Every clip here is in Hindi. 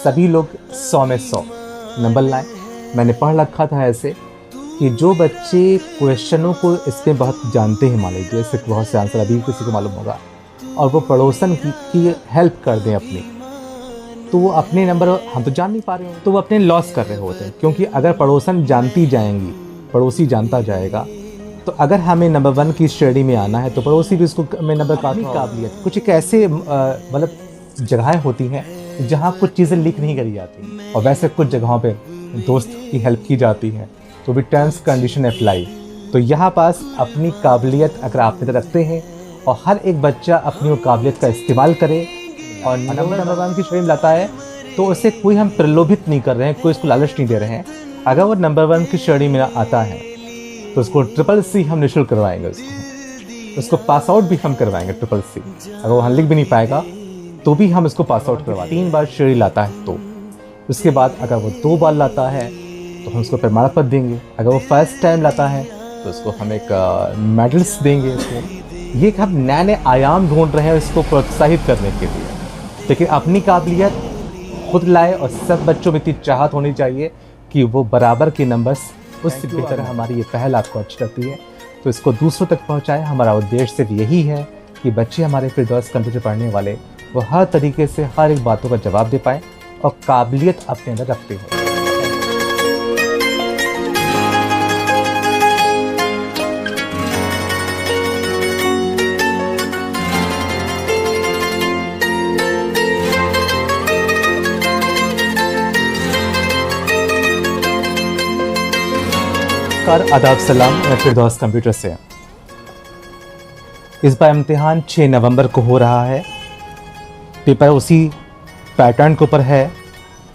सभी लोग 100 में 100 नंबर लाएं। मैंने पढ़ रखा था ऐसे कि जो बच्चे क्वेश्चनों को इसमें बहुत जानते हैं, मान लीजिए इससे बहुत से आंसर अभी किसी को मालूम होगा, और वो पड़ोसन की हेल्प कर दें अपनी, तो वो अपने नंबर हम तो जान नहीं पा रहे हो तो वो अपने लॉस कर रहे होते हैं। क्योंकि अगर पड़ोसन जानती जाएंगी, पड़ोसी जानता जाएगा, तो अगर हमें नंबर 1 की श्रेणी में आना है तो पड़ोसी भी उसको में नंबर काटने की काबिलियत। कुछ एक ऐसे मतलब जगहें होती हैं जहाँ कुछ चीज़ें लीक नहीं करी जाती, और वैसे कुछ जगहों पे दोस्त की हेल्प की जाती है, तो भी टर्म्स कंडीशन अप्लाई। तो यहाँ पास अपनी काबिलियत अगर आप रखते हैं और हर एक बच्चा अपनी वो काबिलियत का इस्तेमाल करे और नंबर 1 की श्रेणी में लाता है, तो उसे कोई हम प्रलोभित नहीं कर रहे हैं, कोई उसको लालच नहीं दे रहे हैं। अगर वो नंबर 1 की श्रेणी में आता है तो उसको CCC हम निःशुल्क करवाएंगे, उसको पास आउट भी हम करवाएंगे CCC। अगर वो लिख भी नहीं पाएगा तो भी हम उसको पास आउट करवाएंगे। 3 बार श्रेणी लाता है तो उसके बाद अगर वो 2 बार लाता है तो हम उसको प्रमाण पत्र देंगे। अगर वो फर्स्ट टाइम लाता है तो उसको हम एक मेडल्स देंगे उसको। ये हम नए नए आयाम ढूंढ रहे हैं इसको प्रोत्साहित करने के लिए। लेकिन अपनी काबिलियत खुद लाए और सब बच्चों में इतनी चाहत होनी चाहिए कि वो बराबर के नंबर्स उससे बेहतर हमारी ये पहल आपको अच्छी लगती है तो इसको दूसरों तक पहुंचाए। हमारा उद्देश्य सिर्फ यही है कि बच्चे हमारे फिरदौस कंप्यूटर पढ़ने वाले वो हर तरीके से हर एक बातों का जवाब दे पाएँ और काबिलियत अपने अंदर रखते हैं। आदाब सलाम, मैं फिरदौस कंप्यूटर से। इस बार इम्तिहान 6 नवंबर को हो रहा है। पेपर उसी पैटर्न के ऊपर है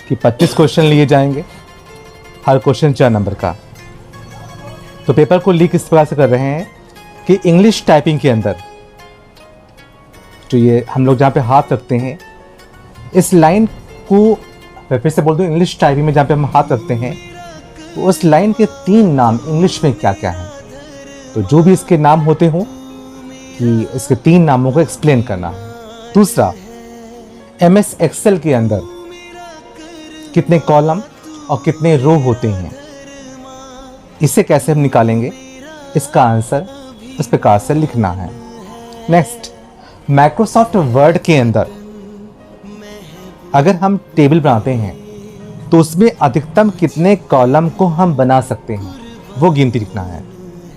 कि 25 क्वेश्चन लिए जाएंगे, हर क्वेश्चन 4 नंबर का। तो पेपर को लीक इस प्रकार से कर रहे हैं कि इंग्लिश टाइपिंग के अंदर जो ये हम लोग जहाँ पे हाथ रखते हैं, इस लाइन को फिर से बोल दूँ, इंग्लिश टाइपिंग में जहाँ पे हम हाथ रखते हैं तो उस लाइन के 3 नाम इंग्लिश में क्या क्या हैं, तो जो भी इसके नाम होते हों कि इसके 3 नामों को एक्सप्लेन करना है। दूसरा, MS एक्सेल के अंदर कितने कॉलम और कितने रो होते हैं, इसे कैसे हम निकालेंगे, इसका आंसर इस प्रकार से लिखना है। नेक्स्ट, माइक्रोसॉफ्ट वर्ड के अंदर अगर हम टेबल बनाते हैं तो उसमें अधिकतम कितने कॉलम को हम बना सकते हैं, वो गिनती लिखना है।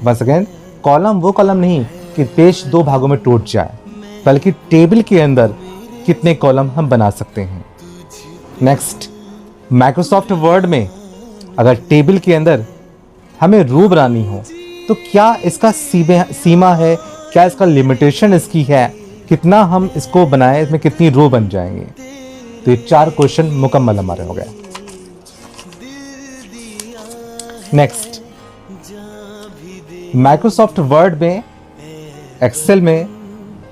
बस अगेन, कॉलम वो कॉलम नहीं कि पेज 2 भागों में टूट जाए, बल्कि टेबल के अंदर कितने कॉलम हम बना सकते हैं। नेक्स्ट, माइक्रोसॉफ्ट वर्ड में अगर टेबल के अंदर हमें रो बनानी हो तो क्या इसका सीमा है, क्या इसका लिमिटेशन इसकी है, कितना हम इसको बनाएं, इसमें कितनी रो बन जाएंगे। तो ये 4 क्वेश्चन मुकम्मल हमारे हो गए। नेक्स्ट, माइक्रोसॉफ्ट वर्ड में, एक्सेल में,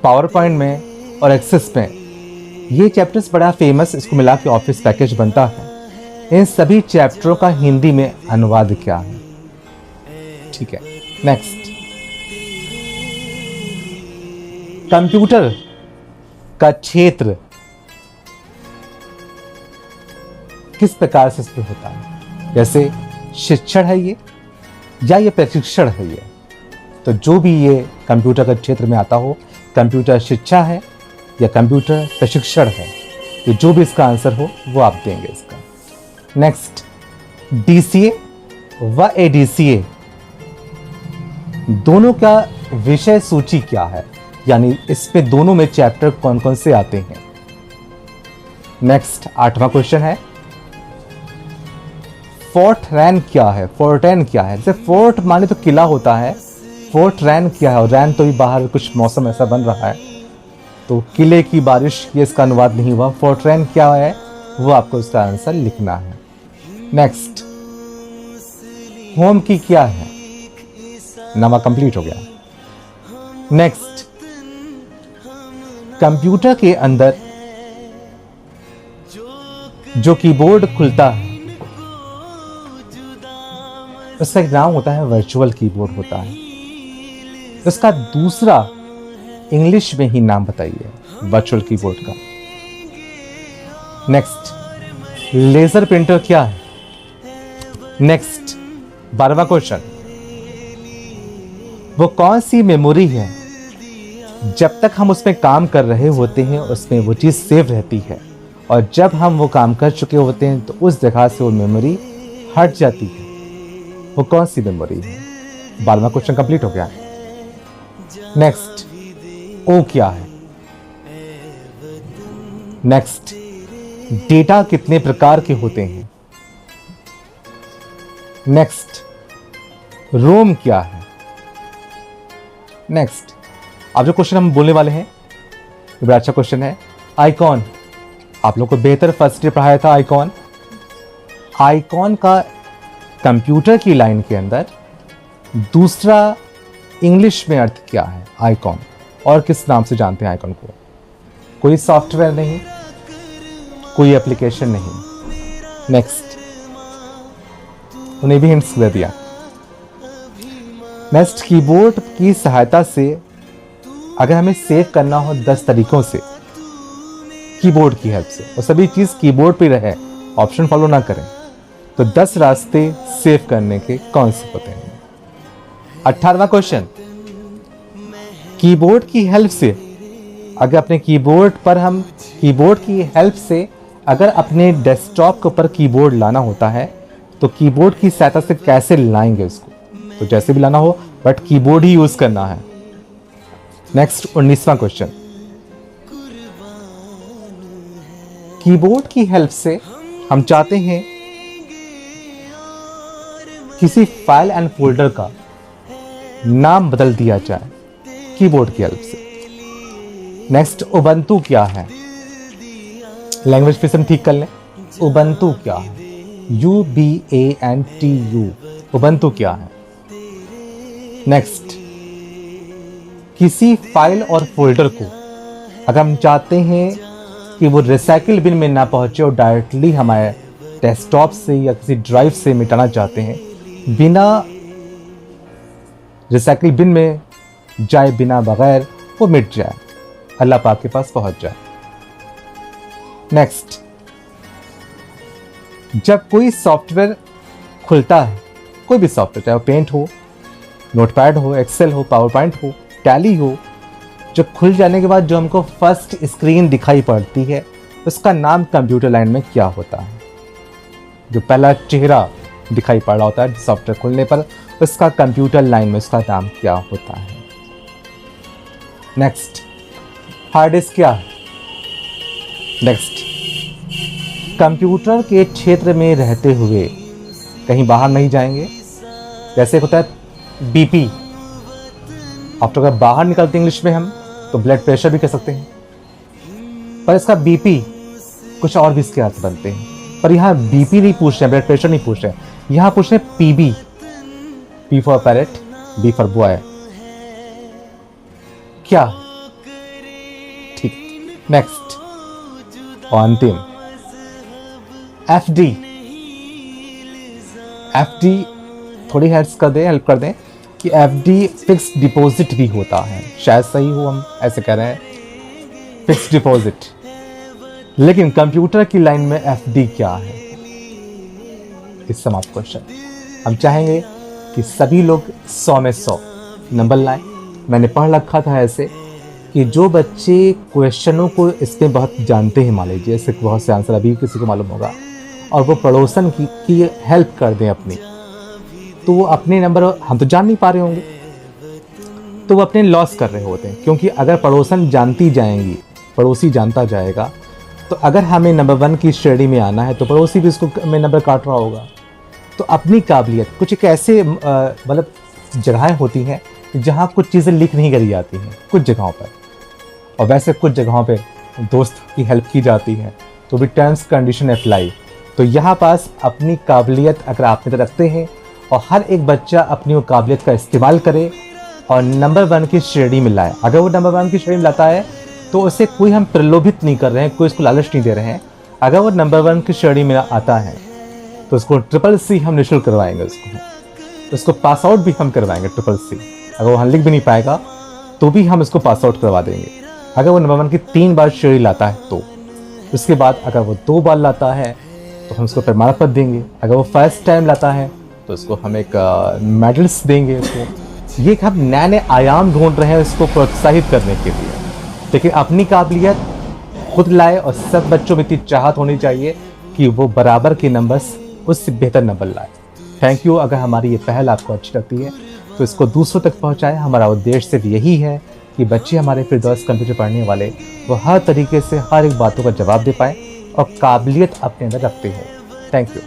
पावर पॉइंट में और एक्सेस में ये चैप्टर्स बड़ा फेमस, इसको मिला के ऑफिस पैकेज बनता है। इन सभी चैप्टरों का हिंदी में अनुवाद क्या है, ठीक है। नेक्स्ट, कंप्यूटर का क्षेत्र किस प्रकार से इसमें होता है, जैसे शिक्षण है ये या ये प्रशिक्षण है ये, तो जो भी ये कंप्यूटर के क्षेत्र में आता हो, कंप्यूटर शिक्षा है या कंप्यूटर प्रशिक्षण है, ये जो भी इसका आंसर हो वो आप देंगे इसका। नेक्स्ट, DCA व ADCA दोनों का विषय सूची क्या है, यानी इसमें दोनों में चैप्टर कौन कौन से आते हैं। नेक्स्ट, 8वां क्वेश्चन है, फोर्ट्रैन क्या है, फोर्ट्रैन क्या है। जैसे फोर्ट माने तो किला होता है, फोर्ट्रैन क्या है, और रैन तो भी बाहर कुछ मौसम ऐसा बन रहा है तो किले की बारिश, ये इसका अनुवाद नहीं हुआ। फोर्ट्रैन क्या है वो आपको इसका आंसर लिखना है। नेक्स्ट, होम की क्या है, नामा कंप्लीट हो गया। नेक्स्ट, कंप्यूटर के अंदर जो कीबोर्ड खुलता है उसका एक नाम होता है वर्चुअल कीबोर्ड होता है। इसका दूसरा इंग्लिश में ही नाम बताइए वर्चुअल कीबोर्ड का। नेक्स्ट, लेजर प्रिंटर क्या है? नेक्स्ट 12वां क्वेश्चन, वो कौन सी मेमोरी है जब तक हम उसमें काम कर रहे होते हैं उसमें वो चीज़ सेव रहती है और जब हम वो काम कर चुके होते हैं तो उस जगह से वो मेमोरी हट जाती है? वो कौन सी मेमोरी है? 12वां क्वेश्चन कंप्लीट हो गया। नेक्स्ट, ओ क्या है? नेक्स्ट, डेटा कितने प्रकार के होते हैं? नेक्स्ट, रोम क्या है? नेक्स्ट, अब जो क्वेश्चन हम बोलने वाले हैं ये बड़ा अच्छा क्वेश्चन है। आइकॉन, आप लोग को बेहतर फर्स्ट डे पढ़ाया था आइकॉन। आइकॉन का कंप्यूटर की लाइन के अंदर दूसरा इंग्लिश में अर्थ क्या है? आइकॉन, और किस नाम से जानते हैं आइकॉन को? कोई सॉफ्टवेयर नहीं, कोई एप्लीकेशन नहीं। नेक्स्ट, उन्हें भी हिंट्स दे दिया। नेक्स्ट, कीबोर्ड की सहायता से अगर हमें सेव करना हो 10 तरीकों से, कीबोर्ड की हेल्प से, और सभी चीज़ कीबोर्ड पे रहे, ऑप्शन फॉलो ना करें, तो 10 रास्ते सेव करने के कौन से होते हैं? 18वां क्वेश्चन, कीबोर्ड की हेल्प से अगर अपने कीबोर्ड पर हम कीबोर्ड की हेल्प से अगर अपने डेस्कटॉप के ऊपर कीबोर्ड लाना होता है तो कीबोर्ड की सहायता से कैसे लाएंगे उसको? तो जैसे भी लाना हो बट कीबोर्ड ही यूज करना है। नेक्स्ट 19वां क्वेश्चन, कीबोर्ड की हेल्प से हम चाहते हैं किसी फाइल एंड फोल्डर का नाम बदल दिया जाए कीबोर्ड की हेल्प से। नेक्स्ट, उबंटू क्या है? लैंग्वेज फिर से हम ठीक कर लें। उबंटू क्या है? UBANTU, उबंटू क्या है? नेक्स्ट, किसी फाइल और फोल्डर को अगर हम चाहते हैं कि वो रिसाइकिल बिन में ना पहुंचे और डायरेक्टली हमारे डेस्कटॉप से या किसी ड्राइव से मिटाना चाहते हैं, बिना रिसाइकिल बिन में जाए, बिना बगैर वो मिट जाए, अल्लाह पाक के पास पहुंच जाए। नेक्स्ट, जब कोई सॉफ्टवेयर खुलता है, कोई भी सॉफ्टवेयर, चाहे वो पेंट हो, नोटपैड हो, एक्सेल हो, पावर पॉइंट हो, टैली हो, जब खुल जाने के बाद जो हमको फर्स्ट स्क्रीन दिखाई पड़ती है उसका नाम कंप्यूटर लाइन में क्या होता है? जो पहला चेहरा दिखाई पड़ रहा होता है सॉफ्टवेयर खुलने पर, उसका कंप्यूटर लाइन में उसका नाम क्या होता है? नेक्स्ट, हार्ड डिस्क क्या है? नेक्स्ट, कंप्यूटर के क्षेत्र में रहते हुए कहीं बाहर नहीं जाएंगे। जैसे होता है बीपी, आप तो अगर बाहर निकलते इंग्लिश में हम तो ब्लड प्रेशर भी कह सकते हैं, पर इसका बीपी कुछ और भी इसके अर्थ बनते हैं। पर यहाँ बीपी नहीं पूछ रहे, ब्लड प्रेशर नहीं पूछ रहे, यहाँ पूछ रहे P B, P for parrot, B for boy. क्या? ठीक। नेक्स्ट और अंतिम, एफडी। एफडी थोड़ी हेल्प कर दें कि एफडी फिक्स डिपॉजिट भी होता है, शायद सही हो, हम ऐसे कह रहे हैं फिक्स डिपॉजिट। लेकिन कंप्यूटर की लाइन में एफडी क्या है? इस समाप्त क्वेश्चन हम चाहेंगे कि सभी लोग 100 में 100 नंबर लाएं। मैंने पढ़ रखा था ऐसे कि जो बच्चे क्वेश्चनों को इसमें बहुत जानते हैं, मान लीजिए इससे बहुत से आंसर अभी किसी को मालूम होगा, और वो पड़ोसन की हेल्प कर दें अपनी, तो वो अपने नंबर हम तो जान नहीं पा रहे होंगे, तो वो अपने लॉस कर रहे होते हैं। क्योंकि अगर पड़ोसन जानती जाएंगी, पड़ोसी जानता जाएगा, तो अगर हमें नंबर 1 की श्रेणी में आना है तो पड़ोसी भी उसको में नंबर काट रहा होगा। तो अपनी काबिलियत, कुछ एक ऐसे मतलब जगहें होती हैं जहाँ कुछ चीज़ें लिख नहीं करी जाती हैं कुछ जगहों पर, और वैसे कुछ जगहों पे दोस्त की हेल्प की जाती है, तो भी टर्म्स कंडीशन अप्लाई। तो यहाँ पास अपनी काबिलियत अगर आप में रखते हैं और हर एक बच्चा अपनी वो काबिलियत का इस्तेमाल करे और नंबर 1 की श्रेणी में लाए। अगर वो नंबर 1 की श्रेणी में लाता है तो उसे कोई हम प्रलोभित नहीं कर रहे हैं, कोई उसको लालच नहीं दे रहे हैं। अगर वो नंबर 1 की श्रेणी में आता है तो उसको CCC हम निःशुल्क करवाएंगे, उसको पास आउट भी हम करवाएंगे CCC। अगर वो हम लिख भी नहीं पाएगा तो भी हम उसको पास आउट करवा देंगे। अगर वो नंबर 1 की 3 बार श्रेणी लाता है तो, उसके बाद अगर वो 2 बार लाता है तो हम उसको प्रमाण पत्र देंगे। अगर वो फर्स्ट टाइम लाता है तो उसको हम एक मेडल्स देंगे उसको। ये कि हम नए नए आयाम ढूंढ रहे हैं उसको प्रोत्साहित करने के लिए। लेकिन अपनी काबिलियत खुद लाए और सब बच्चों में इतनी चाहत होनी चाहिए कि वो बराबर के नंबर्स उससे बेहतर नंबर लाए। Thank you. अगर हमारी ये पहल आपको अच्छी लगती है तो इसको दूसरों तक पहुंचाएं। हमारा उद्देश्य सिर्फ यही है कि बच्चे हमारे फिरदौस कंप्यूटर पढ़ने वाले वो हर तरीके से हर एक बातों का जवाब दे पाएँ और काबिलियत अपने अंदर रखते हो। Thank you.